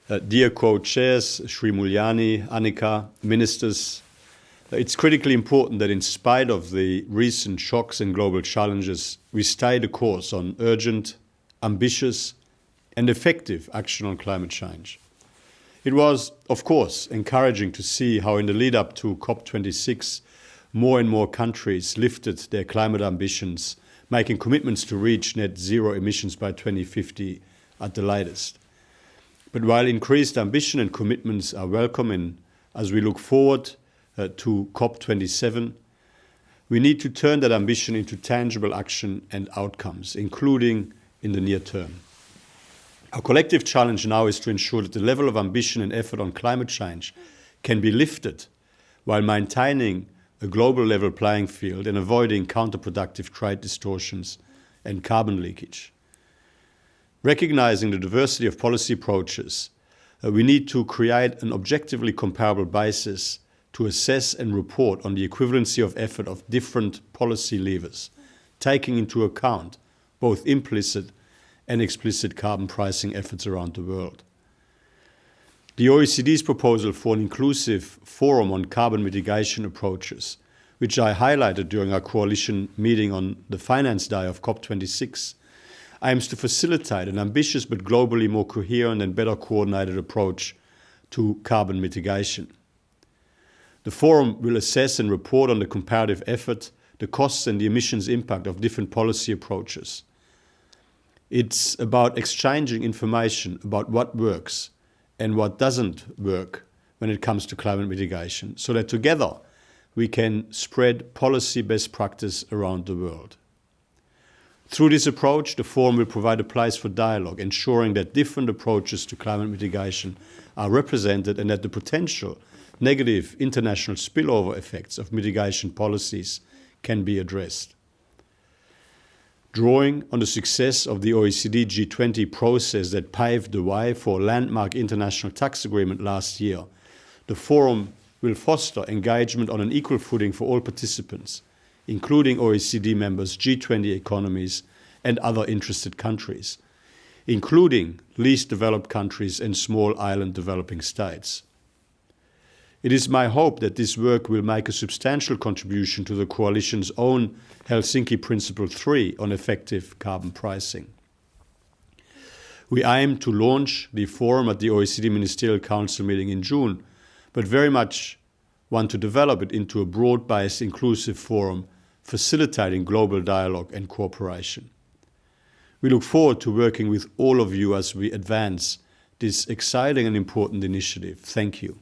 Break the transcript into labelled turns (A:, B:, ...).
A: Dear co-chairs, Sri Mulyani, Annika, ministers, it's critically important that in spite of the recent shocks and global challenges, we stay the course on urgent, ambitious and effective action on climate change. It was, of course, encouraging to see how in the lead up to COP26, more and more countries lifted their climate ambitions, making commitments to reach net zero emissions by 2050 at the latest. But while increased ambition and commitments are welcome, and as we look forward to COP27, we need to turn that ambition into tangible action and outcomes, including in the near term. Our collective challenge now is to ensure that the level of ambition and effort on climate change can be lifted while maintaining a global level playing field and avoiding counterproductive trade distortions and carbon leakage. Recognizing the diversity of policy approaches, we need to create an objectively comparable basis to assess and report on the equivalency of effort of different policy levers, taking into account both implicit and explicit carbon pricing efforts around the world. The OECD's proposal for an inclusive forum on carbon mitigation approaches, which I highlighted during our coalition meeting on the finance day of COP26, aims to facilitate an ambitious but globally more coherent and better coordinated approach to carbon mitigation. The forum will assess and report on the comparative effort, the costs and the emissions impact of different policy approaches. It's about exchanging information about what works and what doesn't work when it comes to climate mitigation, so that together we can spread policy best practice around the world. Through this approach, the forum will provide a place for dialogue, ensuring that different approaches to climate mitigation are represented and that the potential negative international spillover effects of mitigation policies can be addressed. Drawing on the success of the OECD G20 process that paved the way for a landmark international tax agreement last year, the forum will foster engagement on an equal footing for all participants, including OECD members, G20 economies, and other interested countries, including least developed countries and small island developing states. It is my hope that this work will make a substantial contribution to the Coalition's own Helsinki Principle 3 on effective carbon pricing. We aim to launch the forum at the OECD Ministerial Council meeting in June, but very much want to develop it into a broad-based, inclusive forum facilitating global dialogue and cooperation. We look forward to working with all of you as we advance this exciting and important initiative. Thank you.